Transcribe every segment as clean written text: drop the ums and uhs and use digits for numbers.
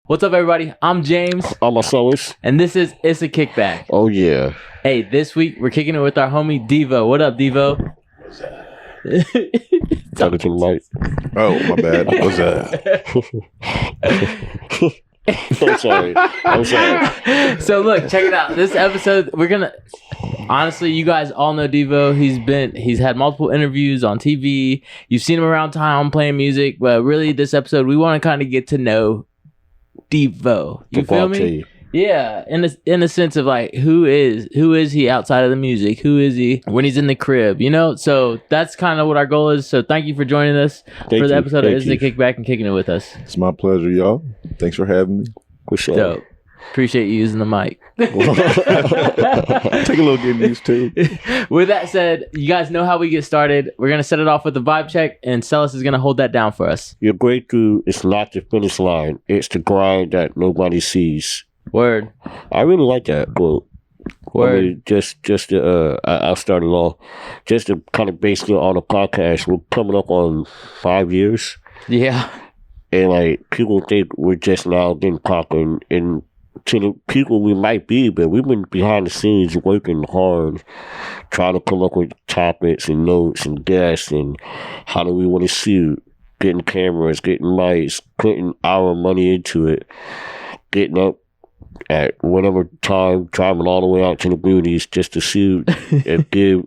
What's up, everybody? I'm James. I'm Marcellus. And this is Issa Kickback. Oh, yeah. Hey, this week we're kicking it with our homie Devo. What up, Devo? Talking to the light. Oh, my bad. What's that? I'm sorry. So look, check it out. This episode, we're gonna honestly, you guys all know Devo. He's had multiple interviews on TV. You've seen him around town playing music, but really this episode we want to kind of get to know Devo. You feel me? Yeah, in the sense of like who is he outside of the music? Who is he when he's in the crib? You know, so that's kind of what our goal is. So thank you for joining us for the episode of Issa Kickback and kicking it with us. It's my pleasure, y'all. Thanks for having me. For sure. Dope. Appreciate you using the mic. Take a little getting used to. With that said, you guys know how we get started. We're gonna set it off with a vibe check, and Celis is gonna hold that down for us. Your breakthrough is not the finish line; it's the grind that nobody sees. Word. I really like that quote. Word. I mean, I'll start it off. Just to kind of basically on the podcast, we're coming up on 5 years. Yeah. And like people think we're just now getting popping, and to the people we might be, but we've been behind the scenes working hard, trying to come up with topics and notes and guests and how do we want to shoot, getting cameras, getting lights, putting our money into it, getting up at whatever time, driving all the way out to the beauties just to shoot and give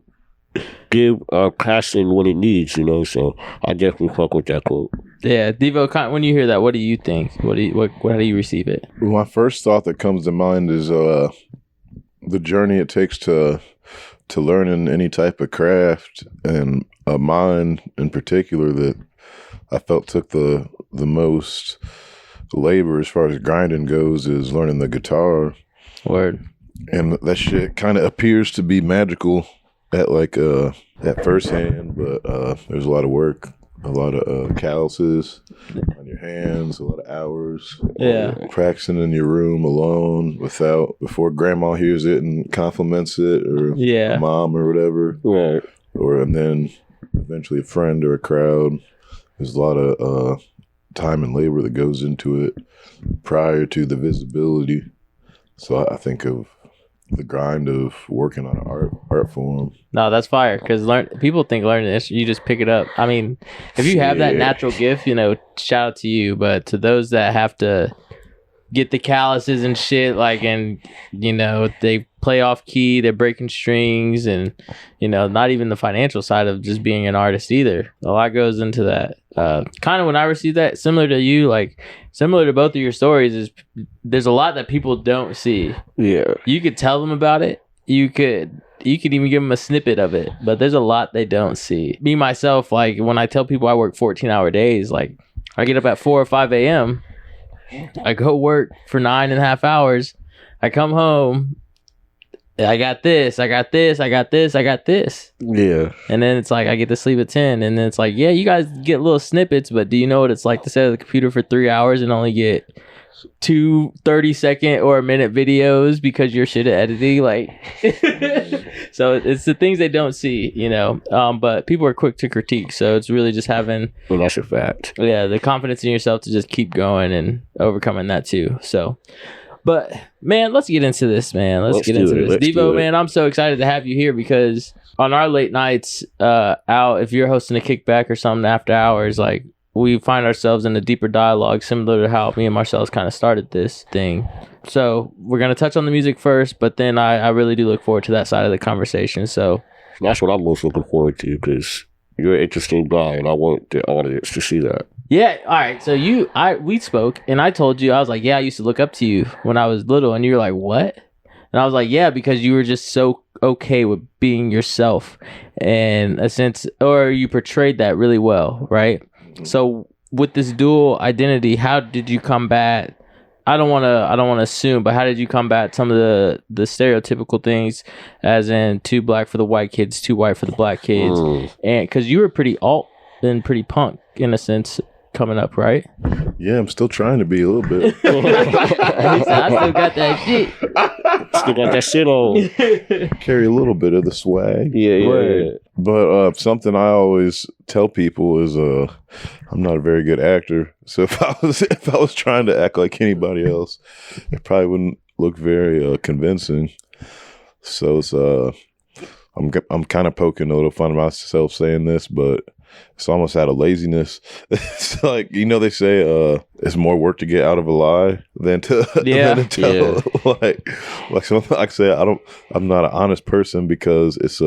our passion what it needs, you know. So I definitely fuck with that quote. Yeah, Devo. When you hear that, what do you think? How do you receive it? My first thought that comes to mind is the journey it takes to learn in any type of craft, and mine in particular that I felt took the most labor as far as grinding goes is learning the guitar. Word. And that shit kind of appears to be magical at first hand, but there's a lot of work, a lot of calluses on your hands, a lot of hours. Yeah. Practicing in your room alone before grandma hears it and compliments it, or mom or whatever. Right. And then eventually a friend or a crowd. There's a lot of time and labor that goes into it prior to the visibility. So I think of the grind of working on an art form. No, that's fire, because people think learning this, you just pick it up. I mean, if you have that natural gift, you know, shout out to you. But to those that have to get the calluses and shit, like, and you know, they play off key, they're breaking strings, and you know, not even the financial side of just being an artist either. A lot goes into that. Kind of when I received that, similar to you, like similar to both of your stories, is there's a lot that people don't see. Yeah, you could tell them about it. You could even give them a snippet of it, but there's a lot they don't see. Me myself, like when I tell people I work 14-hour days, like I get up at 4 or 5 a.m. I go work for 9.5 hours. I come home. I got this. Yeah. And then it's like I get to sleep at 10. And then it's like, yeah, you guys get little snippets, but do you know what it's like to sit at the computer for 3 hours and only get 2 30-second or a minute videos because you're shit at editing? Like, so it's the things they don't see, you know. But people are quick to critique, so it's really just having, well, that's a fact. Yeah, the confidence in yourself to just keep going and overcoming that too. So, but man, let's get into this, man. Let's get into this. Devo, man, I'm so excited to have you here because on our late nights out, if you're hosting a kickback or something after hours, like, we find ourselves in a deeper dialogue, similar to how me and Marcellus kind of started this thing. So we're going to touch on the music first, but then I really do look forward to that side of the conversation. So that's what I'm most looking forward to, because you're an interesting guy, and I want the audience to see that. Yeah, all right. So we spoke, and I told you, I was like, yeah, I used to look up to you when I was little, and you were like, what? And I was like, yeah, because you were just so okay with being yourself, and a sense, or you portrayed that really well, right? So with this dual identity, how did you combat? I don't want to assume, but how did you combat some of the stereotypical things, as in too black for the white kids, too white for the black kids, and because you were pretty alt and pretty punk in a sense coming up, right? Yeah, I'm still trying to be a little bit. I still got that shit. Still got that shit on. Carry a little bit of the swag. Yeah. But something I always tell people is I'm not a very good actor. So if I was trying to act like anybody else, it probably wouldn't look very convincing. So it's I'm kind of poking a little fun of myself saying this, but it's almost out of laziness. It's like, they say it's more work to get out of a lie than to tell. Yeah. like something like say I'm not an honest person because it's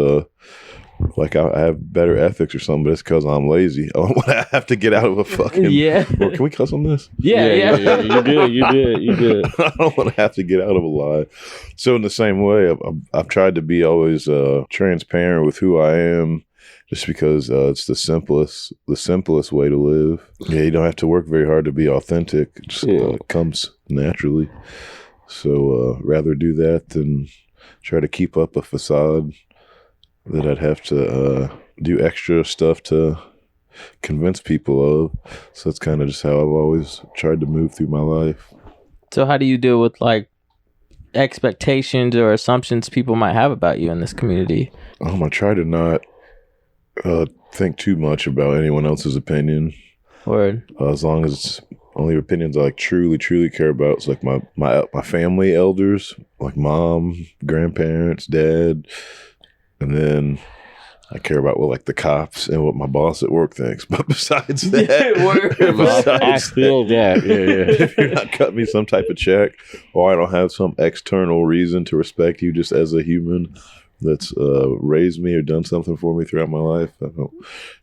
like I have better ethics or something, but it's because I'm lazy. I have to get out of a fucking Or can we cuss on this? Yeah. You did. I don't want to have to get out of a lie. So in the same way, I've tried to be always transparent with who I am, just because it's the simplest way to live. Yeah, you don't have to work very hard to be authentic. It just comes naturally. So rather do that than try to keep up a facade that I'd have to do extra stuff to convince people of. So that's kind of just how I've always tried to move through my life. So how do you deal with like expectations or assumptions people might have about you in this community? I try to not think too much about anyone else's opinion. Word. As long as it's only opinions I like truly care about. It's like my family elders, like mom, grandparents, dad. And then I care about what like the cops and what my boss at work thinks. But besides that, I feel that. Yeah. If you're not cutting me some type of check, or I don't have some external reason to respect you just as a human that's raised me or done something for me throughout my life, I don't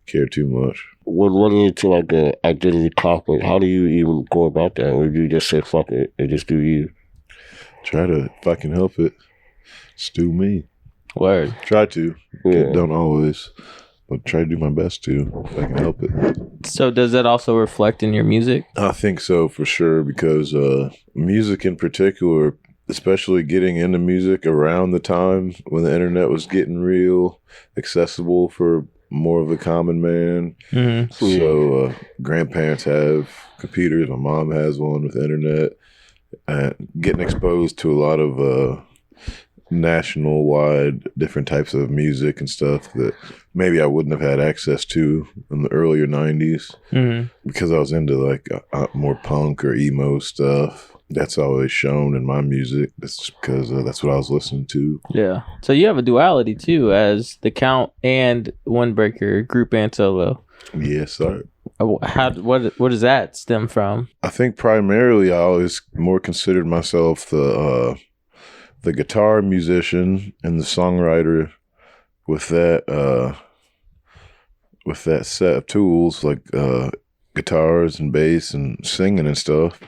care too much. When running into like an identity conflict, how do you even go about that? Or do you just say fuck it and just do you? Try to, if I can help it, just do me. Word. Try to. Don't always, but try to do my best to, if I can help it. So does that also reflect in your music? I think so, for sure, because music in particular, especially getting into music around the time when the internet was getting real accessible for more of the common man. Mm-hmm. So grandparents have computers, my mom has one with internet, and getting exposed to a lot of national wide different types of music and stuff that maybe I wouldn't have had access to in the earlier 90s because I was into like more punk or emo stuff. That's always shown in my music. That's because that's what I was listening to. Yeah. So you have a duality too, as the Count and Windbreaker, group and solo. Yes, sir. What does that stem from? I think primarily I always more considered myself the guitar musician and the songwriter with that set of tools like guitars and bass and singing and stuff.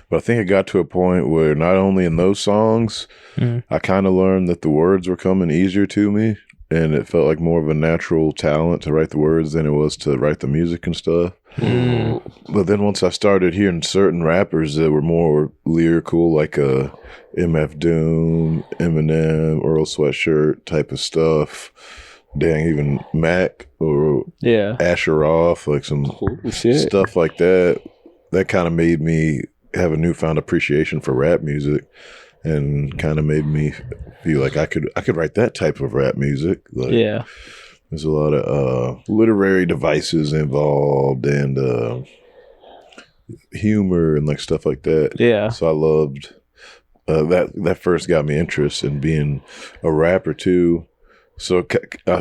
But I think it got to a point where not only in those songs, I kind of learned that the words were coming easier to me, and it felt like more of a natural talent to write the words than it was to write the music and stuff. But then once I started hearing certain rappers that were more lyrical, like MF Doom, Eminem, Earl Sweatshirt type of stuff, dang, even Mac or Asher Roth, like some stuff like that, that kind of made me have a newfound appreciation for rap music, and kind of made me feel like I could write that type of rap music. Like, there's a lot of literary devices involved and humor and like stuff like that. Yeah. So I loved that first got me interested in being a rapper too. So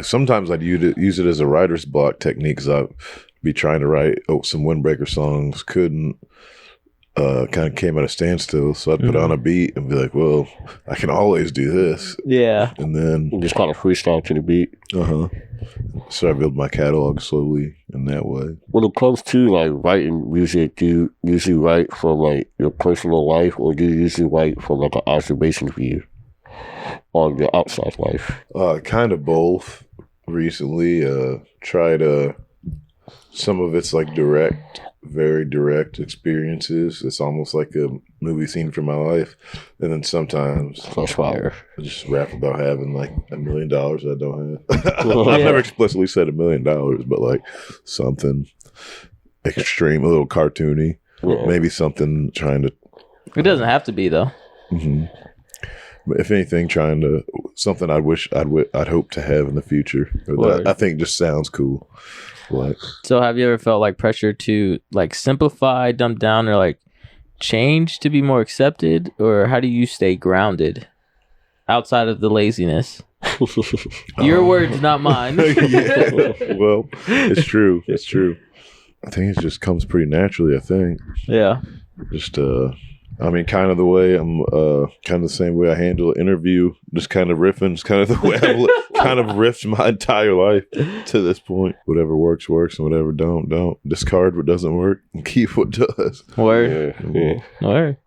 sometimes I'd use it as a writer's block technique, because I'd be trying to write some Windbreaker songs, couldn't. Kind of came at a standstill, so I'd put on a beat and be like, well, I can always do this. Yeah. And then just kind of freestyle to the beat. So I built my catalog slowly in that way. When it comes to like writing music, do you usually write from like your personal life, or do you usually write from like an observation view on your outside life? Kind of both. Recently, tried some of it's like very direct experiences. It's almost like a movie scene from my life. And then sometimes I just rap about having like $1 million I don't have. I've never explicitly said $1 million, but like something extreme, a little cartoony. Maybe something trying to... It doesn't have to be though. if anything, trying to something I wish I'd hope to have in the future. Or that I think just sounds cool. Like, so have you ever felt like pressure to like simplify, dumb down, or like change to be more accepted, or how do you stay grounded outside of the laziness? Your words, not mine. Yeah, well, it's true. It's true. I think it just comes pretty naturally. I think. Yeah. Just I mean, kind of the way I'm, kind of the same way I handle an interview, just kind of riffing. It's kind of the way I've kind of riffed my entire life to this point. Whatever works, works, and whatever don't. Discard what doesn't work and keep what does. Word. Yeah. Word.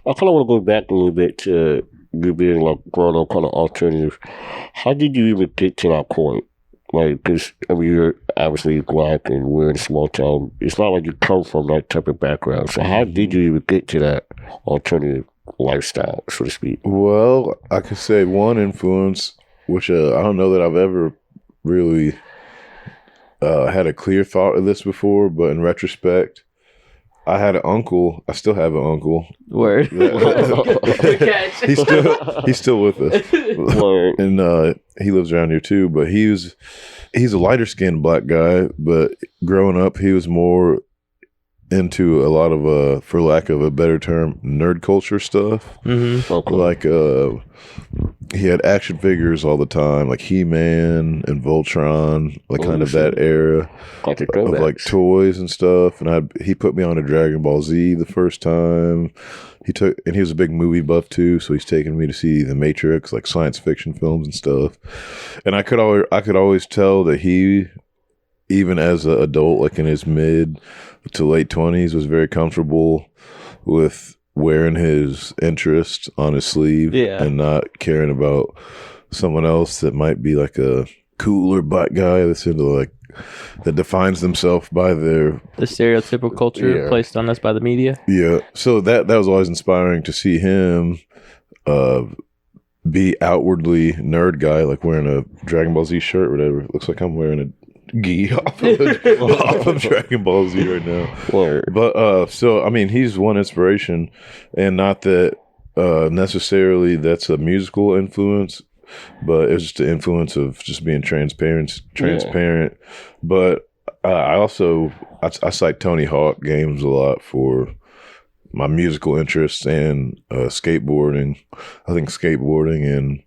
I kind of want to go back a little bit to you being like growing up kind of alternative. How did you even get to that point? Like, because I mean, you're obviously black and we're in a small town. It's not like you come from that type of background. So how did you even get to that alternative lifestyle, so to speak? Well, I could say one influence, which I don't know that I've ever really had a clear thought of this before, but in retrospect, I had an uncle. I still have an uncle. Word. Good catch. He's still with us. Word. And he lives around here too, but he's a lighter skinned black guy, but growing up he was more into a lot of for lack of a better term, nerd culture stuff. Mm-hmm. Okay. Like he had action figures all the time, like He-Man and Voltron, like kind of that era Like the of like throwbacks. toys and stuff. And he put me on a Dragon Ball Z the first time. And he was a big movie buff too, so he's taking me to see The Matrix, like science fiction films and stuff. And I could always tell that he, even as an adult, like in his mid to late 20s, was very comfortable with wearing his interest on his sleeve and not caring about someone else that might be like a cooler black guy that's into like that defines themselves by the stereotypical culture placed on us by the media. Yeah. So that was always inspiring to see him be outwardly nerd guy, like wearing a Dragon Ball Z shirt or whatever. It looks like I'm wearing a gi off of Dragon Ball Z right now. Word. But so I mean, he's one inspiration, and not that necessarily that's a musical influence, but it's just the influence of just being transparent. But I also I cite Tony Hawk games a lot for my musical interests and skateboarding. I think skateboarding and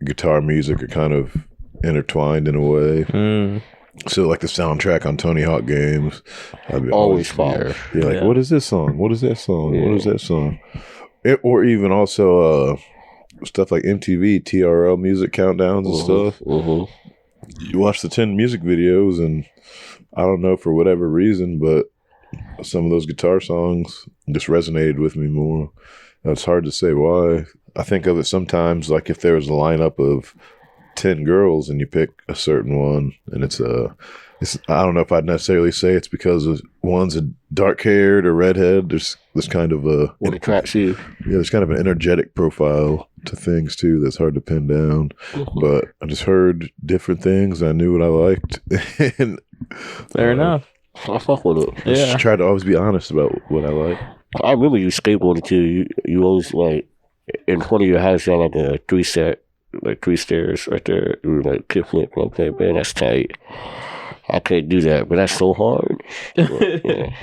guitar music are kind of intertwined in a way. So like the soundtrack on Tony Hawk games, I'd be Always fire. Yeah, like what is this song? What is that song? What is that song? Or even also stuff like MTV, TRL music countdowns and stuff. You watch the 10 music videos, and I don't know for whatever reason, but some of those guitar songs just resonated with me more. It's hard to say why. I think of it sometimes like if there was a lineup of 10 girls and you pick a certain one, and it's I don't know if I'd necessarily say it's because one's a dark haired or redhead. There's kind of what attracts you. Yeah, there's kind of an energetic profile to things too that's hard to pin down. But I just heard different things. I knew what I liked. And Fair enough. I fuck with it. I just try to always be honest about what I like. I remember you skateboarding too. You always like in front of your house. You had like a 3 stairs right there. You were like kickflip. Okay, man, that's tight. I can't do that, but that's so hard. Yeah.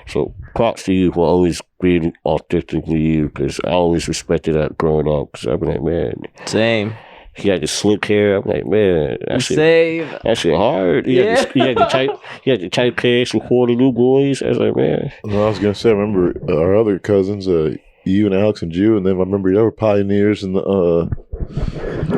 So props to you for always being authentically you, because I always respected that growing up. Because I'm like, man, Same. he had the slick hair. I'm like, man, that shit hard. He had the tight pants and 40 new boys. I was like, man. No, I was gonna say, I remember our other cousins, you and Alex and Jew, and then I remember you were pioneers in the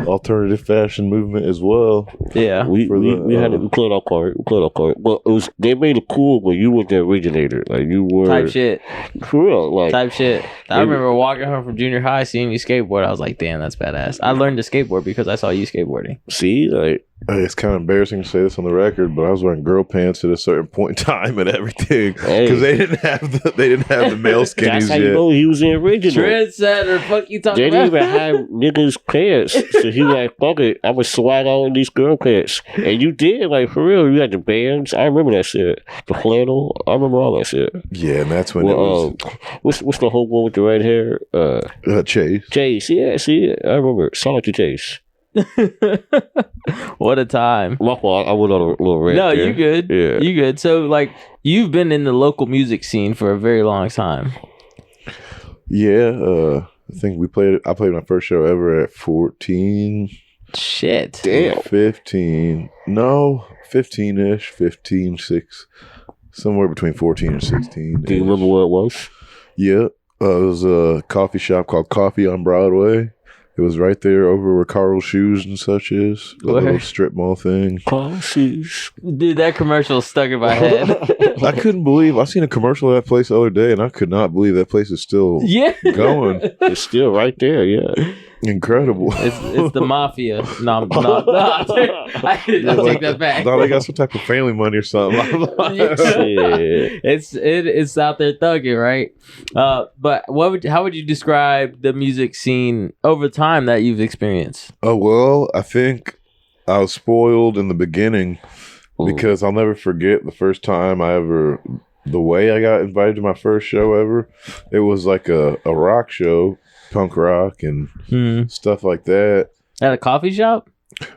alternative fashion movement as well. Yeah, we played our part. But they made it cool, but you were the originator. Like you were type shit. For real, like type shit. I remember walking home from junior high, seeing you skateboard. I was like, damn, that's badass. I learned to skateboard because I saw you skateboarding. See, like It's kind of embarrassing to say this on the record, but I was wearing girl pants at a certain point in time and everything because they didn't have the male skinnies That's how yet. you know he was the original. Trendsetter, fuck you talking They about? didn't even have niggas' pants. So he like, fuck it, I'm gonna swag on these girl pants. And you did, like, for real. You had the bands. I remember that shit. The flannel. I remember all that shit. Yeah, and that's when it was what's the whole one with the red hair? Chase. Chase. Yeah, see, I remember. Shout out to Chase. What a time. My fault. I went on a little rant. No, there. you good. Yeah. You good. So, like, you've been in the local music scene for a very long time. Yeah, I think I played my first show ever at 14. Shit. Damn. 15. No, 15-ish. 15, 6. Somewhere between 14 and 16. Do you remember what it was? Yeah. It was a coffee shop called Coffee on Broadway. It was right there over where Carl's Shoes and such is. The Where? little strip mall thing. Carl's Shoes. Dude, that commercial stuck in my head. I couldn't believe I seen a commercial of that place the other day, and I could not believe that place is still Yeah. going. It's still right there, yeah. Incredible. It's the mafia. No, I take that back. No, they got some type of family money or something. Shit. It's out there thugging, right? But how would you describe the music scene over time that you've experienced? Oh, well, I think I was spoiled in the beginning because I'll never forget the first time the way I got invited to my first show ever. It was like a rock show, punk rock and stuff like that. At a coffee shop?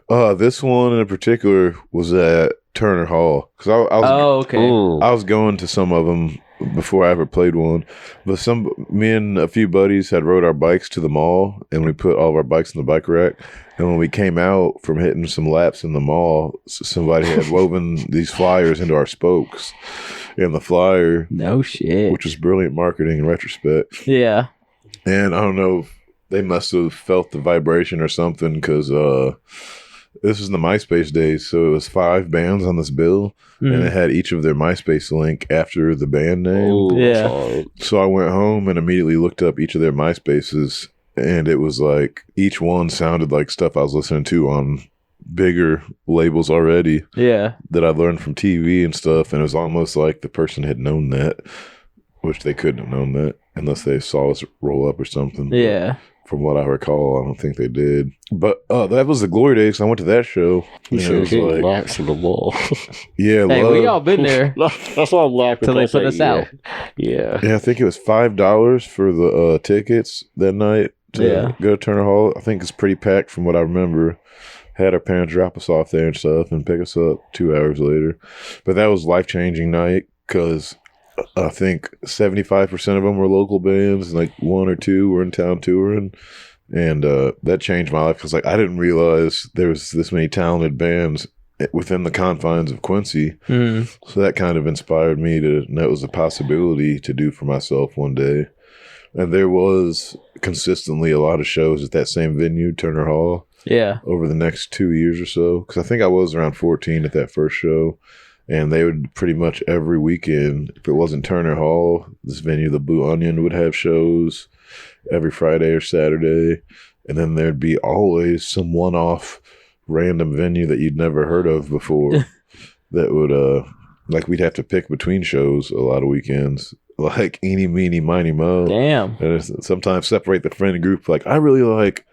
This one in particular was at Turner Hall. Cause I was, okay. I was going to some of them before I ever played one. But me and a few buddies had rode our bikes to the mall, and we put all of our bikes in the bike rack. And when we came out from hitting some laps in the mall, somebody had woven these flyers into our spokes. And the flyer, No shit. which was brilliant marketing in retrospect. Yeah. And I don't know if they must have felt the vibration or something because this was in the MySpace days. So it was 5 bands on this bill, and it had each of their MySpace link after the band name. Ooh, Yeah. sorry. So I went home and immediately looked up each of their MySpaces, and it was like each one sounded like stuff I was listening to on bigger labels already Yeah. that I learned from TV and stuff. And it was almost like the person had known that, which they couldn't have known that unless they saw us roll up or something. Yeah. From what I recall, I don't think they did. But that was the glory days. I went to that show. You and it should was hit like, laps in the wall. yeah, Hey, we all been there. That's why I'm laughing. Till they because, put like, us out. Yeah. Yeah, I think it was $5 for the tickets that night to go to Turner Hall. I think it's pretty packed from what I remember. Had our parents drop us off there and stuff and pick us up 2 hours later. But that was a life-changing night because I think 75% of them were local bands and like 1 or 2 were in town touring. And that changed my life because like I didn't realize there was this many talented bands within the confines of Quincy. So that kind of inspired me to know it was a possibility to do for myself one day. And there was consistently a lot of shows at that same venue, Turner Hall. Yeah. Over the next 2 years or so. Because I think I was around 14 at that first show. And they would pretty much every weekend, if it wasn't Turner Hall, this venue, the Blue Onion, would have shows every Friday or Saturday. And then there'd be always some one-off random venue that you'd never heard of before that would, like we'd have to pick between shows a lot of weekends. Like Eeny, Meeny, Miny, Mo. Damn. And sometimes separate the friend group. Like, I really like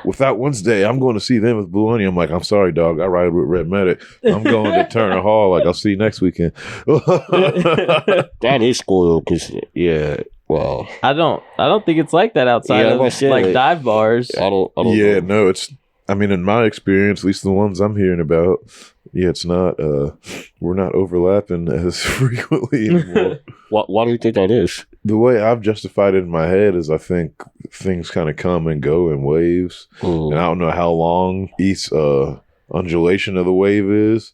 Without Wednesday, I'm going to see them with Blue Onion. I'm like, I'm sorry, dog. I ride with Red Medic. I'm going to Turner Hall. Like, I'll see you next weekend. That is spoiled because, yeah, well. I don't think it's like that outside of like dive bars. I don't yeah, know. no, it's, I mean, in my experience, at least the ones I'm hearing about, yeah, it's not, we're not overlapping as frequently anymore. Why do you think that is? The way I've justified it in my head is I think things kind of come and go in waves. And I don't know how long each undulation of the wave is,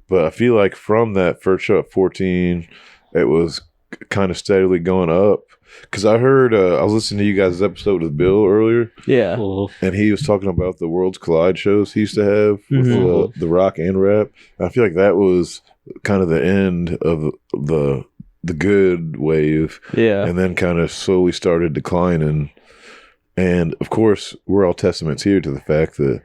but I feel like from that first show at 14, it was kind of steadily going up. Because I heard, I was listening to you guys' episode with Bill earlier. Yeah. And he was talking about the Worlds Collide shows he used to have with the rock and rap. I feel like that was kind of the end of the good wave. Yeah. And then kind of slowly started declining. And of course, we're all testaments here to the fact that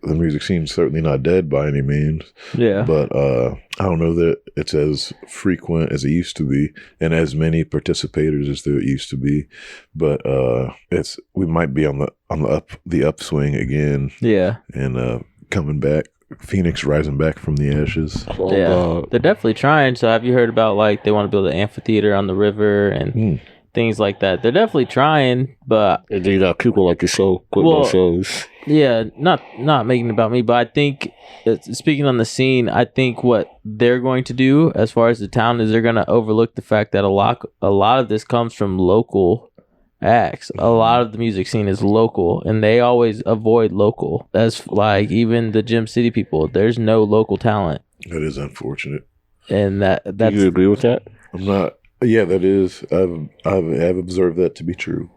the music scene's certainly not dead by any means. Yeah. But I don't know that it's as frequent as it used to be, and as many participators as there used to be. But we might be on the upswing again. Yeah. And coming back. Phoenix rising back from the ashes. Yeah, they're definitely trying. So have you heard about like they want to build an amphitheater on the river and things like that? They're definitely trying, but and they got people like yourself putting on shows. Yeah, not making it about me, but I think speaking on the scene, I think what they're going to do as far as the town is they're going to overlook the fact that a lot of this comes from local acts. A lot of the music scene is local, and they always avoid local. That's like even the Gym City people. There's no local talent. That is unfortunate. And that's. Do you agree with that? I'm not. Yeah, that is. I've observed that to be true.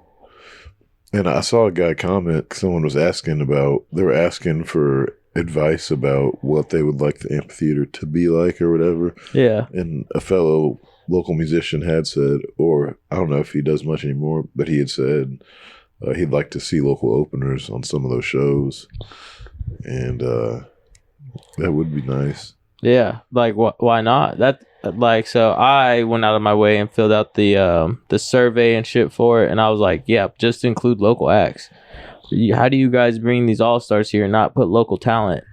And I saw a guy comment. Someone was asking about. They were asking for advice about what they would like the amphitheater to be like or whatever. Yeah. And a fellow local musician had said, or I don't know if he does much anymore, but he had said he'd like to see local openers on some of those shows, and that would be nice. Yeah, like why not? That like so I went out of my way and filled out the survey and shit for it, and I was like, yeah, just include local acts. How do you guys bring these all-stars here and not put local talent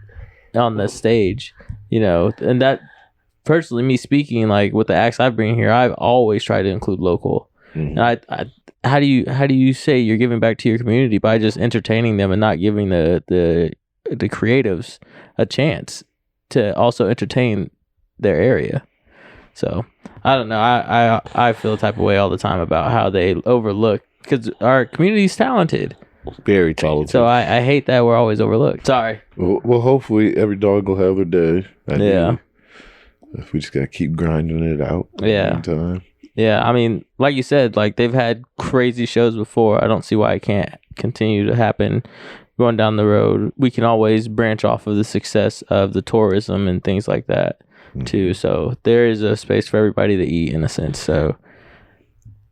on the stage? You know, and that. Personally, me speaking, like with the acts I bring here, I've always tried to include local. And I how do you say you're giving back to your community by just entertaining them and not giving the creatives a chance to also entertain their area? So I don't know. I feel the type of way all the time about how they overlook, because our community is talented. Very talented. So I hate that we're always overlooked. Sorry. Well, hopefully every dog will have their day. Yeah. If we just gotta keep grinding it out. Yeah. Time. Yeah. I mean, like you said, like they've had crazy shows before. I don't see why it can't continue to happen going down the road. We can always branch off of the success of the tourism and things like that too. So there is a space for everybody to eat in a sense. So,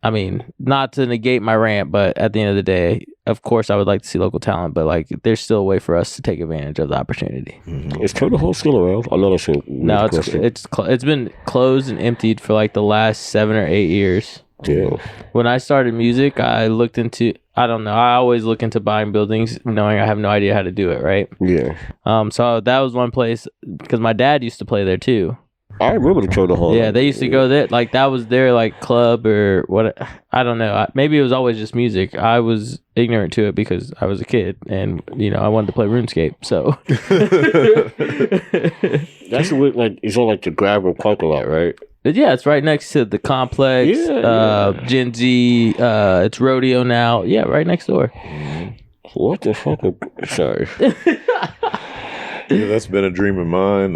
I mean, not to negate my rant, but at the end of the day, of course, I would like to see local talent, but like, there's still a way for us to take advantage of the opportunity. Is Turtle Hole still around? I know that's a no, it's been closed and emptied for like the last 7 or 8 years. Yeah. When I started music, I looked into. I don't know. I always look into buying buildings, knowing I have no idea how to do it. Right. Yeah. So that was one place because my dad used to play there too. I remember the Turtle Hall. Yeah, they used to go there. Like that was their like club or what? I don't know. Maybe it was always just music. I was ignorant to it because I was a kid, and I wanted to play RuneScape. So that's what like it's on like the gravel parking lot, right? Yeah, it's right next to the complex. Gen Z. It's rodeo now. Yeah, right next door. What the fuck? Sorry. Yeah, that's been a dream of mine.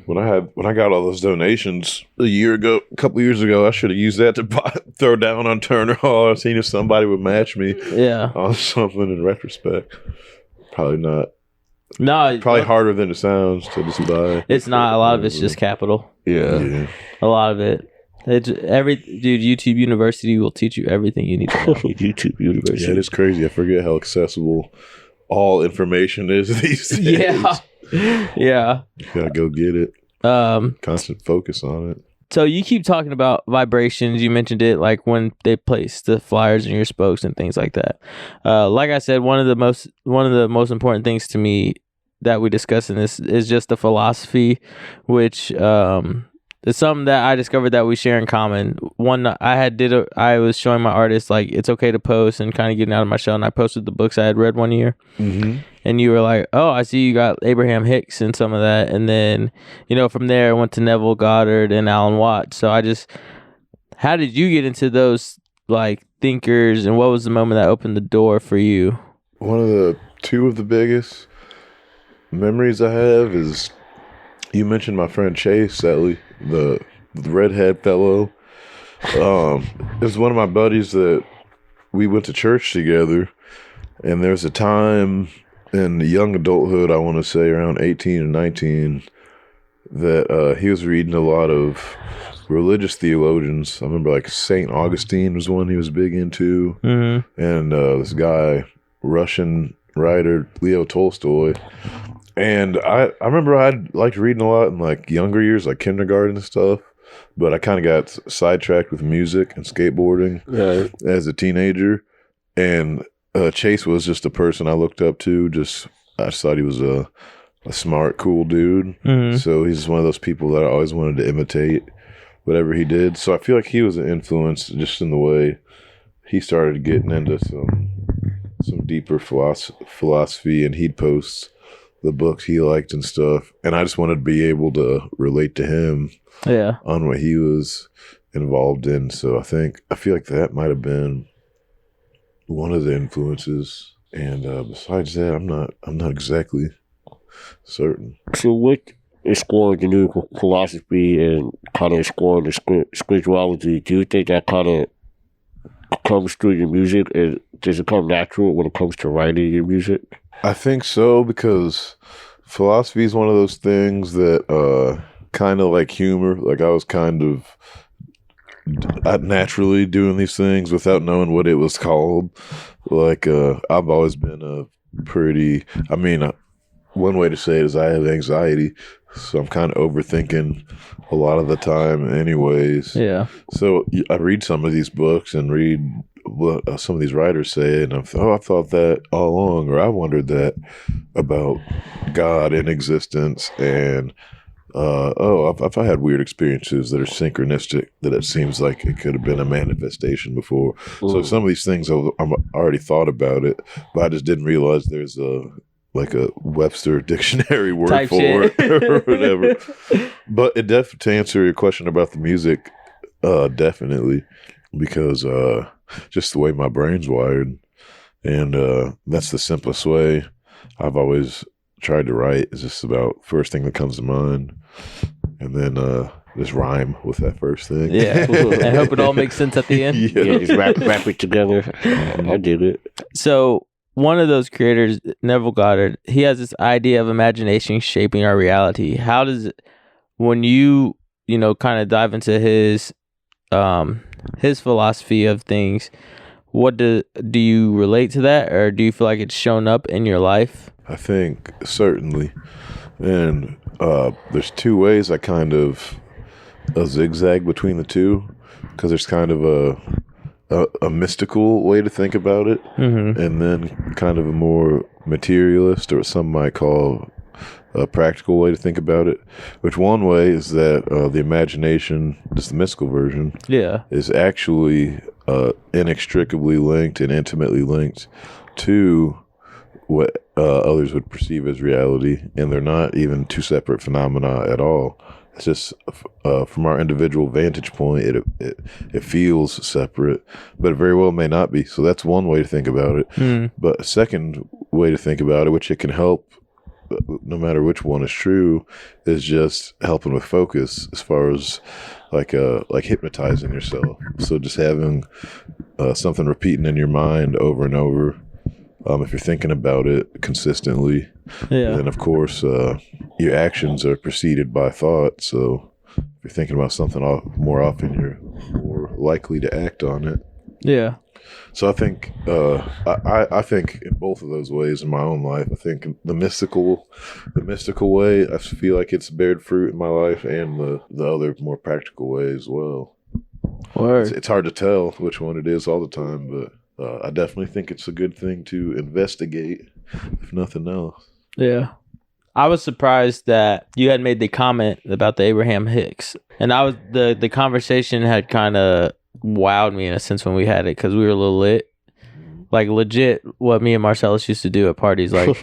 When I got all those donations a couple years ago, I should have used that to throw down on Turner Hall. I've seen if somebody would match me on something in retrospect. Probably not. No, probably harder than it sounds to just buy. It's not. A lot of it's just capital. Yeah. A lot of it. It's YouTube University will teach you everything you need to know. YouTube University. Yeah, it's crazy. I forget how accessible all information is these days. Yeah. You gotta go get it. Constant focus on it. So you keep talking about vibrations. You mentioned it like when they place the flyers in your spokes and things like that. Like I said, one of the most important things to me that we discuss in this is just the philosophy, which it's something that I discovered that we share in common. One, I was showing my artists like it's okay to post and kind of getting out of my shell, and I posted the books I had read one year. And you were like, oh, I see you got Abraham Hicks and some of that. And then, from there I went to Neville Goddard and Alan Watts. So how did you get into those like thinkers, and what was the moment that opened the door for you? Two of the biggest memories I have is you mentioned my friend Chase Setley, the redhead fellow. It was one of my buddies that we went to church together, and there's a time in young adulthood, I want to say around 18 or 19, that he was reading a lot of religious theologians. I remember like Saint Augustine was one he was big into, and this guy, Russian writer Leo Tolstoy. And I remember I'd liked reading a lot in like younger years, like kindergarten and stuff. But I kind of got sidetracked with music and skateboarding as a teenager. And Chase was just a person I looked up to. I just thought he was a smart, cool dude. So he's just one of those people that I always wanted to imitate whatever he did. So I feel like he was an influence just in the way he started getting into some deeper philosophy, and he'd post the books he liked and stuff. And I just wanted to be able to relate to him on what he was involved in. So I feel like that might have been one of the influences. And besides that, I'm not exactly certain. So with exploring the new philosophy and kind of exploring the spirituality, do you think that kind of comes through your music, and does it come natural when it comes to writing your music? I think so, because philosophy is one of those things that kind of like humor. Like I was kind of naturally doing these things without knowing what it was called. Like I've always been a pretty, one way to say it is I have anxiety, so I'm kind of overthinking a lot of the time anyways. Yeah. So I read some of these books and read what some of these writers say, and I thought that all along, or I wondered that about God in existence, and I've had weird experiences that are synchronistic, that it seems like it could have been a manifestation before. So some of these things I've already thought about it, but I just didn't realize there's a Webster dictionary word Type for shit. it or whatever. But to answer your question about the music, definitely, because just the way my brain's wired, and that's the simplest way I've always tried to write, is just about first thing that comes to mind, and then just rhyme with that first thing. Yeah. I hope it all makes sense at the end. Yeah, just wrap it together. I did it. So one of those creators, Neville Goddard, he has this idea of imagination shaping our reality. How does it, when you kind of dive into his philosophy of things, what do you relate to that, or do you feel like it's shown up in your life? I think certainly, and there's two ways I kind of zigzag between the two, because there's kind of a mystical way to think about it, and then kind of a more materialist, or what some might call a practical way to think about it. Which one way is that the imagination, just the mystical version, is actually inextricably linked and intimately linked to what others would perceive as reality, and they're not even two separate phenomena at all. It's just from our individual vantage point, it feels separate, but it very well may not be. So that's one way to think about it. But a second way to think about it, which it can help, no matter which one is true, is just helping with focus, as far as like hypnotizing yourself. So just having something repeating in your mind over and over. If you're thinking about it consistently, then of course your actions are preceded by thought. So if you're thinking about something more often, you're more likely to act on it. Yeah. So I think I think in both of those ways in my own life. I think the mystical way, I feel like it's bared fruit in my life, and the other more practical way as well. Word. It's hard to tell which one it is all the time, but I definitely think it's a good thing to investigate, if nothing else. Yeah. I was surprised that you had made the comment about the Abraham Hicks, and I was the conversation had kind of wowed me in a sense when we had it, because we were a little lit, like legit what me and Marcellus used to do at parties, like.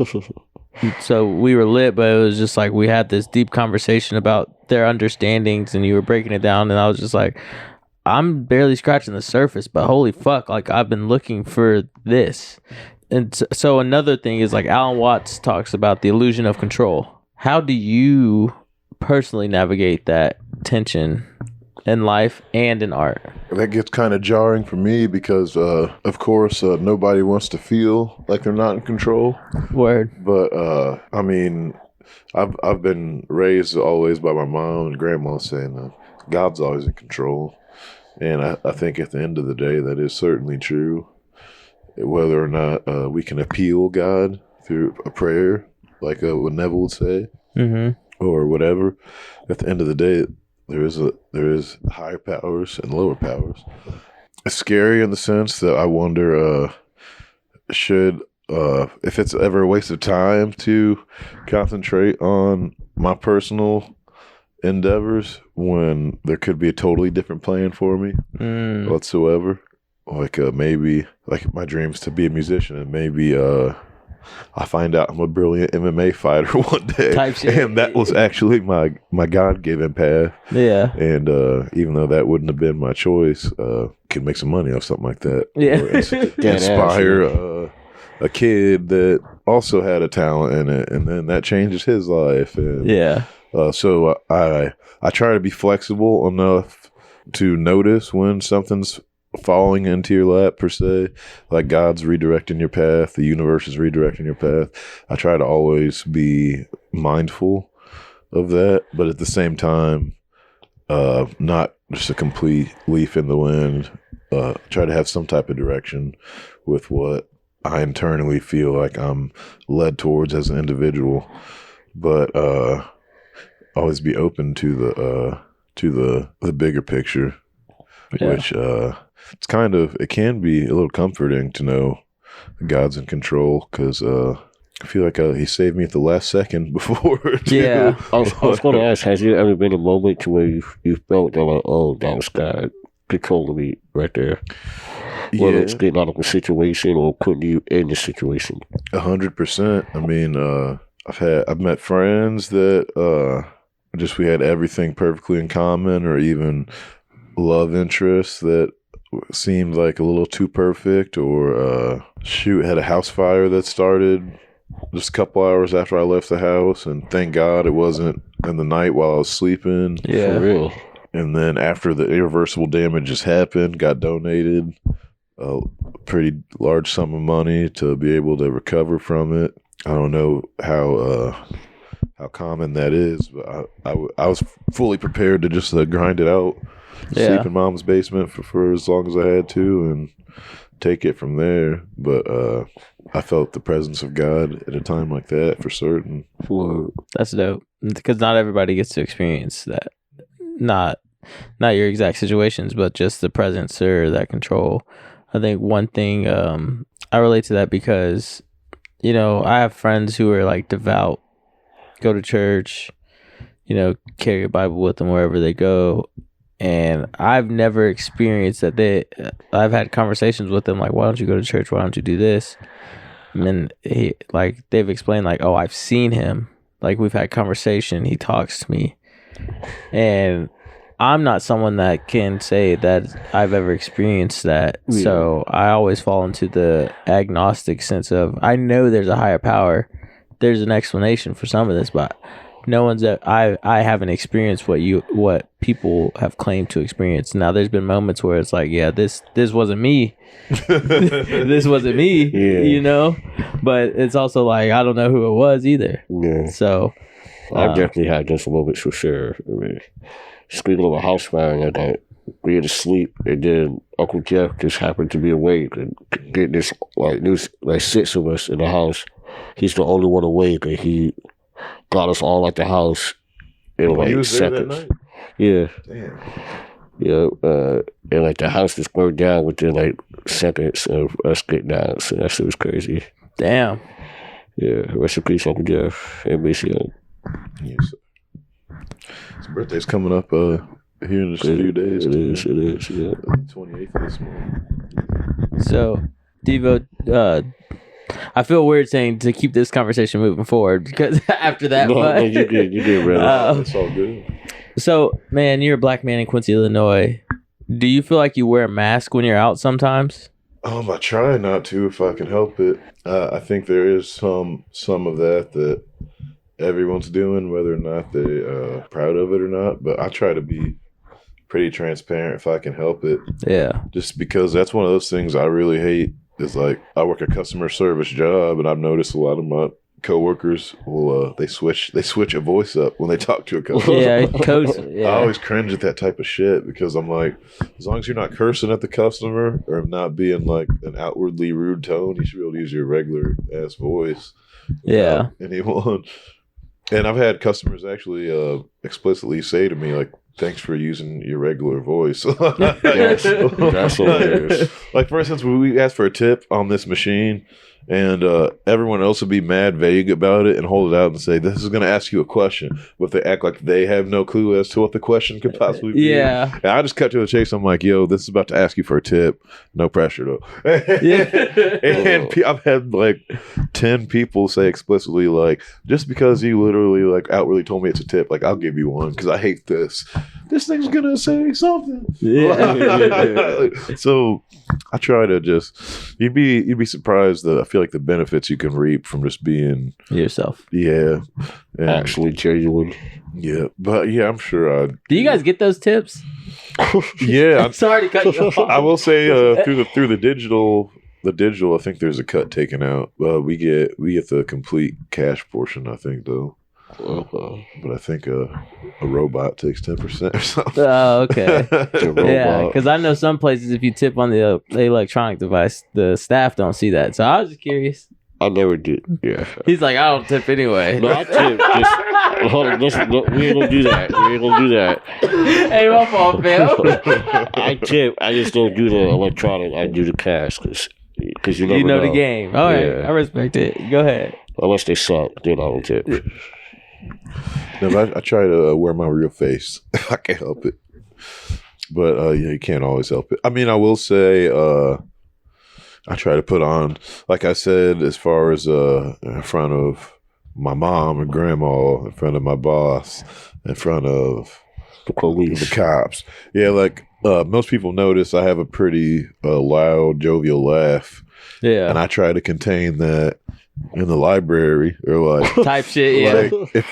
So we were lit, but it was just like we had this deep conversation about their understandings, and you were breaking it down, and I was just like, I'm barely scratching the surface, but holy fuck, like I've been looking for this. And so another thing is, like, Alan Watts talks about the illusion of control. How do you personally navigate that tension in life and in art? That gets kind of jarring for me, because of course nobody wants to feel like they're not in control. Word. But I mean, I've been raised always by my mom and grandma saying God's always in control, and I think at the end of the day that is certainly true. Whether or not we can appeal God through a prayer, like what Neville would say, or whatever, at the end of the day, there is higher powers and lower powers. It's scary in the sense that I wonder should if it's ever a waste of time to concentrate on my personal endeavors when there could be a totally different plan for me whatsoever. Like maybe like my dreams to be a musician, and maybe I find out I'm a brilliant MMA fighter one day, and that was actually my God-given path. Yeah. And even though that wouldn't have been my choice, could make some money off something like that. Yeah. Or inspire a kid that also had a talent in it, and then that changes his life. And, so I try to be flexible enough to notice when something's falling into your lap, per se, like God's redirecting your path, the universe is redirecting your path. I try to always be mindful of that, but at the same time, not just a complete leaf in the wind. Try to have some type of direction with what I internally feel like I'm led towards as an individual, but always be open to the bigger picture, which it can be a little comforting to know God's in control, because I feel like he saved me at the last second before. Yeah. I was going to ask, has there ever been a moment to where you felt that, like, oh, that was God controlling me right there? Whether it's getting out of a situation or putting you in the situation. 100%. I mean, I've met friends that we had everything perfectly in common, or even love interests that seemed like a little too perfect, or had a house fire that started just a couple hours after I left the house, and thank God it wasn't in the night while I was sleeping. Yeah. For real. And then after the irreversible damages happened, got donated a pretty large sum of money to be able to recover from it. I don't know how common that is, but I was fully prepared to just grind it out, sleep in mom's basement for as long as I had to, and take it from there. But I felt the presence of God at a time like that for certain. That's dope, because not everybody gets to experience that. Not your exact situations, but just the presence or that control. I think one thing I relate to that because, I have friends who are like devout, go to church, carry a Bible with them wherever they go. And I've never experienced that. I've had conversations with them like, why don't you go to church? Why don't you do this? And then they've explained like, oh, I've seen him. Like, we've had conversation. He talks to me. And I'm not someone that can say that I've ever experienced that. Yeah. So I always fall into the agnostic sense of, I know there's a higher power. There's an explanation for some of this, but no one's I haven't experienced what people have claimed to experience. Now there's been moments where it's like, yeah, this wasn't me. This wasn't me, But it's also like, I don't know who it was either. Yeah. So I've definitely had those moments for sure. I mean, speaking of a house fire that night, we had to sleep, and then Uncle Jeff just happened to be awake and get this there's 6 of us in the house. He's the only one awake, and he got us all at the house in seconds. That night? Yeah. Damn. Yeah, and the house just burned down within seconds of us getting out. So that shit was crazy. Damn. Yeah, rest in peace, Uncle Jeff, and Miss Young. Yes. His birthday's coming up here in just a few days. It is, yeah. 28th of this month. So, Devo, I feel weird saying to keep this conversation moving forward because after that, no, you did, really. It's all good. So, man, you're a black man in Quincy, Illinois. Do you feel like you wear a mask when you're out sometimes? I try not to if I can help it. I think there is some of that everyone's doing, whether or not they're proud of it or not. But I try to be pretty transparent if I can help it. Yeah. Just because that's one of those things I really hate. Is I work a customer service job, and I've noticed a lot of coworkers will they switch a voice up when they talk to a customer. Yeah, coach. Yeah. I always cringe at that type of shit because I'm like, as long as you're not cursing at the customer or not being like an outwardly rude tone, you should be able to use your regular ass voice. Yeah. Anyone. And I've had customers actually explicitly say to me like, thanks for using your regular voice. That's hilarious. Like, for instance, when we ask for a tip on this machine, and everyone else would be mad vague about it and hold it out and say, this is going to ask you a question. But they act like they have no clue as to what the question could possibly be. Yeah. And I just cut to the chase. I'm like, yo, this is about to ask you for a tip. No pressure, though. Yeah. And I've had like 10 people say explicitly, like, just because you literally like outwardly told me it's a tip, like, I'll give you one because I hate this. This thing's going to say something. Yeah. So I try to just, you'd be surprised that I feel like the benefits you can reap from just being yourself. Yeah. And, Actually genuine. yeah. But yeah, I'm sure I Do you guys get those tips? Yeah. I'm sorry to cut you off. I will say through the digital, I think there's a cut taken out. We get the complete cash portion, I think, though. But I think a robot takes 10% or something. Oh, okay. The Yeah, robot. because I know some places if you tip on the electronic device, the staff don't see that. So I was just curious. I never did. Yeah. He's like, I don't tip anyway. No, I tip. Just, hold on, listen, look, we ain't gonna do that. We ain't gonna do that. Hey, my fault, fam. I tip. I just don't do the electronic. I do the cash because you never You know the game. All right, Yeah. I respect it. Go ahead. Unless they suck, then I don't tip. No, but I try to wear my real face. I can't help it. But yeah, you can't always help it. I mean, I will say I try to put on, like I said, as far as in front of my mom and grandma, in front of my boss, in front of The police. the cops. Yeah, like most people notice I have a pretty loud, jovial laugh. Yeah. And I try to contain that in the library or like Type shit, yeah. like if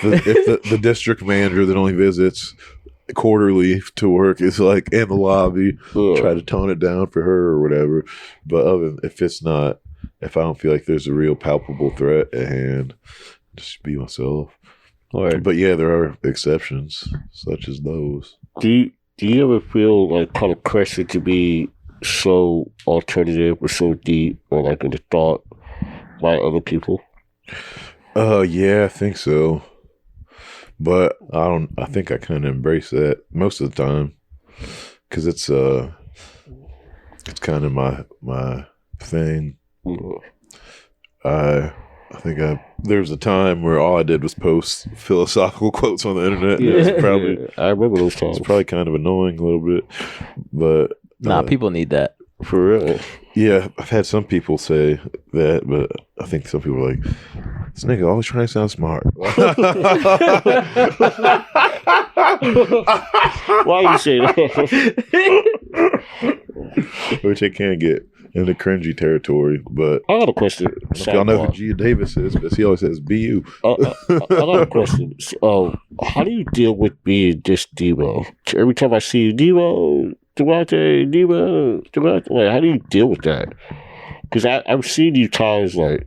the district manager that only visits quarterly to work is like in the lobby, try to tone it down for her or whatever. But if I don't feel like there's a real palpable threat at hand, just be myself. Word. But yeah, there are exceptions such as those. Do you ever feel like kind of pressure to be so alternative or so deep or like in the thought by other people? Yeah, I think so. But I think I kind of embrace that most of the time because it's kind of my thing. Yeah. I think there was a time where all I did was post philosophical quotes on the internet. Yeah. It's probably I remember those times. it's probably kind of annoying a little bit, but Nah, people need that. For real. yeah, I've had some people say that, but I think some people are like, this nigga always trying to sound smart. Why you say that? Which it can get into cringy territory, but I got a question. I don't know if y'all know who Gia Davis is, but he always says "bu." I got a question. How do you deal with being just Debo? Every time I see you, Debo, Devonte, Devonte. Like, how do you deal with that? Because I've seen you times like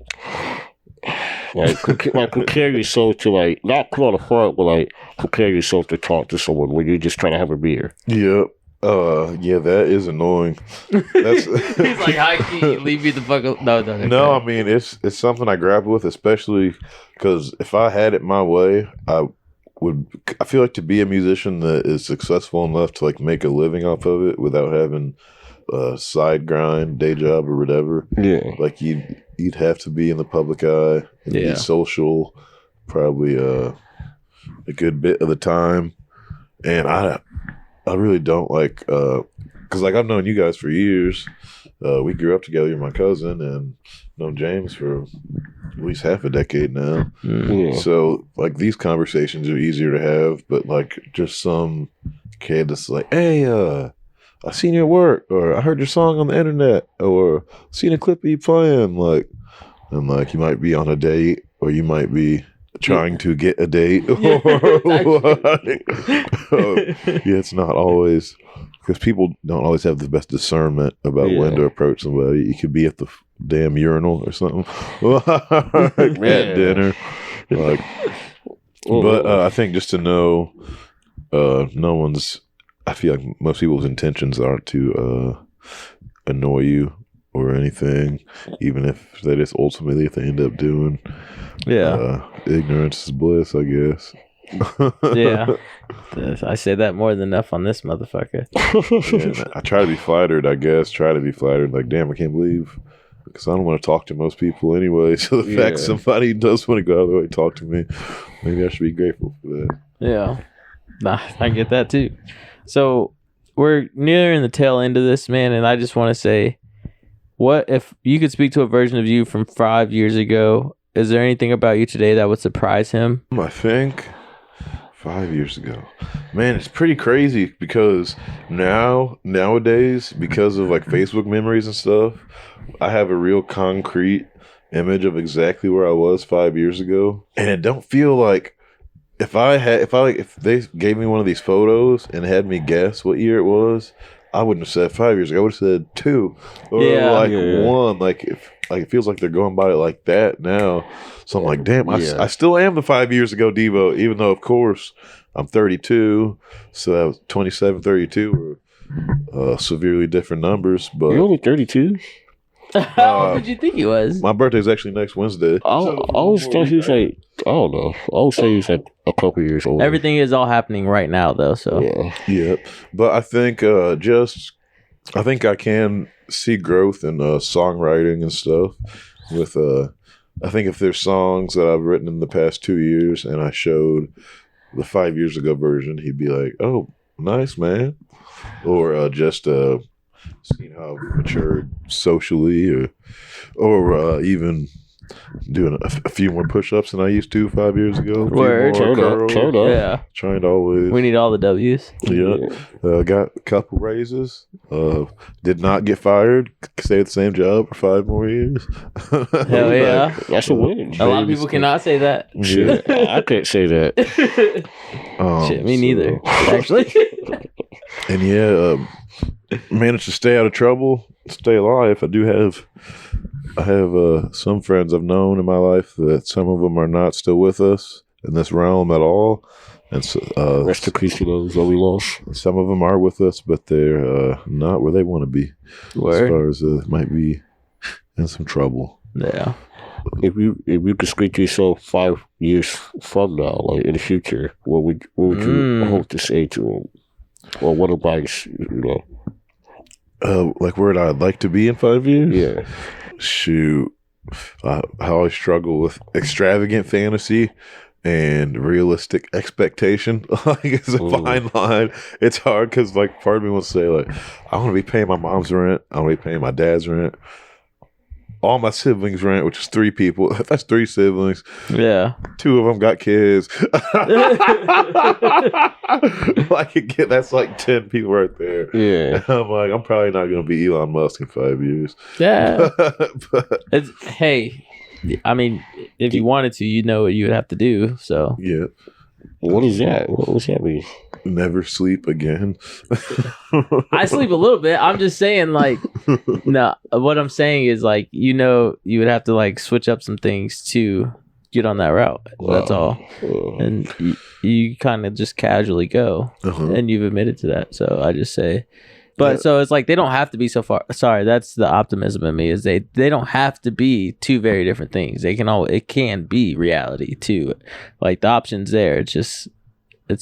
compare yourself to like not put on the front, but like compare yourself to talk to someone when you're just trying to have a beer. Yep. Yeah, that is annoying. That's He's like, high key, leave me the fuck up. No. no. I mean, it's something I grapple with, especially because if I had it my way, I feel like to be a musician that is successful enough to like make a living off of it without having a side grind, day job, or whatever. Yeah. Like you'd have to be in the public eye and Yeah. be social, probably a good bit of the time, and I really don't like because like I've known you guys for years. We grew up together. You're my cousin, and known James for at least half a decade now. Yeah. So like these conversations are easier to have, but like just some kid that's like, hey, I seen your work, or I heard your song on the internet, or seen a clip of you playing, like, and like you might be on a date, or you might be trying to get a date. Yeah, It's not always, because people don't always have the best discernment about when to approach somebody. You could be at the damn urinal or something at dinner. Like, but I think just to know, no one's. I feel like most people's intentions aren't to annoy you or anything, even if that is ultimately if they end up doing. Yeah, ignorance is bliss, I guess. Yeah, I say that more than enough on this motherfucker. Yeah, I try to be flattered, I guess. Like, damn, I can't believe, because I don't want to talk to most people anyway. So the fact somebody does want to go out of the way to talk to me, maybe I should be grateful for that. Yeah, nah, I get that too. So we're nearing the tail end of this, man, and I just want to say, what if you could speak to a version of you from 5 years ago? Is there anything about you today that would surprise him? I think 5 years ago, man, it's pretty crazy because nowadays, because of like Facebook memories and stuff, I have a real concrete image of exactly where I was 5 years ago, and it don't feel like if they gave me one of these photos and had me guess what year it was, I wouldn't have said 5 years ago. I would have said 2 or 1. Like it feels like they're going by it like that now. So I'm like, damn, I still am the 5 years ago Devo, even though of course I'm 32. So that was 27, 32 were severely different numbers. But you're only 32. How old did you think he was? My birthday's actually next Wednesday. I always thought he was like, I don't know. I always say he was like a couple years old. Everything is all happening right now, though. So yeah. But I think I think I can see growth in songwriting and stuff. With I think if there's songs that I've written in the past 2 years and I showed the 5 years ago version, he'd be like, "Oh, nice, man," or just seeing how I've matured socially, or even doing a few more push-ups than I used to 5 years ago. Word. Turn up. Yeah. Trying to always. We need all the W's. Yeah. Got a couple raises. Did not get fired. Stayed at the same job for 5 more years. Hell yeah. That's a win. A lot of people cannot say that. Shit, I can't say that. Shit, me neither, actually. And managed to stay out of trouble, stay alive. I have some friends I've known in my life that some of them are not still with us in this realm at all. And so, rest in peace to those that we lost. Some of them are with us, but they're not where they want to be. Word. As far as might be in some trouble. Yeah. If you could speak to yourself 5 years from now, like in the future, what would you hope to say to them? Or what advice, like where I'd like to be in 5 years? Yeah. Shoot. I always struggle with extravagant fantasy and realistic expectation. Like, it's a fine line. It's hard because, like, part of me wants to say, like, I want to be paying my mom's rent. I want to be paying my dad's rent. All my siblings' rent, which is 3 people. That's 3 siblings. Yeah. 2 of them got kids. That's like 10 people right there. Yeah. And I'm like, I'm probably not going to be Elon Musk in 5 years. Yeah. But, Hey, I mean, if you wanted to, you know what you would have to do. So yeah. What is that? What does that mean? Never sleep again. I sleep a little bit. I'm just saying, like, no. What I'm saying is, like, you would have to like switch up some things to get on that route. That's all. And you kind of just casually go, and you've admitted to that. So I just say. But so it's like they don't have to be so far. Sorry, that's the optimism in me. Is they don't have to be 2 very different things. It can be reality too. Like the option's there. It's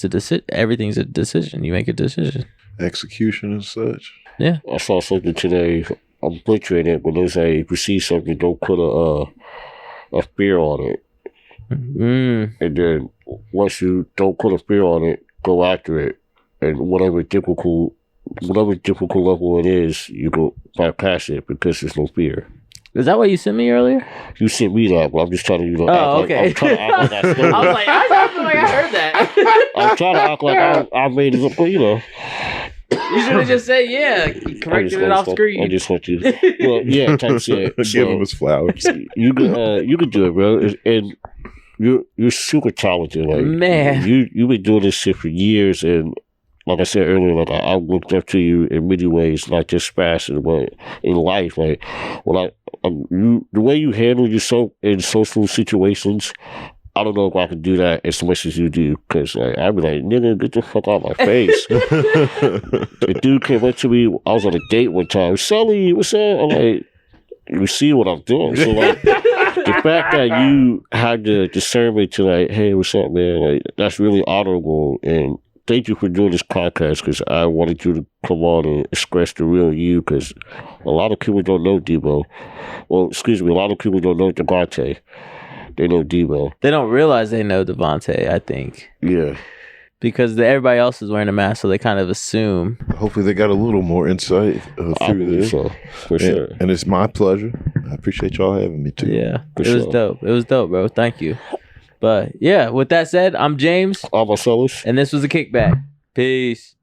a decision. Everything's a decision. You make a decision. Execution and such. Yeah. I saw something today. I'm butchering it, but they say if you see something, don't put a fear on it. And then once you don't put a fear on it, go after it, and whatever difficult level it is, you go bypass it because there's no fear. Is that what you sent me earlier? You sent me that, but I'm just trying to, Oh, okay. I'm trying to act like I said it. I was like, I feel like I heard that. I'm trying to act like I made it up, You should have just said, yeah. Corrected it off screen. I just want to. Well, yeah, type shit. Give him his flowers. You can do it, bro. And you're super talented. Like, man, you've been doing this shit for years, and like I said earlier, like I looked up to you in many ways, not just fashion, but in life. Like, the way you handle yourself in social situations, I don't know if I could do that as much as you do, because I'd be like, nigga, get the fuck out of my face. The dude came up to me, I was on a date one time, Sully, what's up? I'm like, you see what I'm doing. So, like, the fact that you had the discernment to, like, hey, what's up, man? Like, that's really honorable, and thank you for doing this podcast, because I wanted you to come on and express the real you, because a lot of people don't know Debo. Well, excuse me, a lot of people don't know Devonte. They know Debo. They don't realize they know Devonte, I think. Yeah. Because everybody else is wearing a mask, so they kind of assume. Hopefully they got a little more insight through this. So, for sure. And it's my pleasure. I appreciate y'all having me too. Yeah, it was dope. It was dope, bro. Thank you. But yeah, with that said, I'm James. I'm Marcellus. And this was a Kickback. Peace.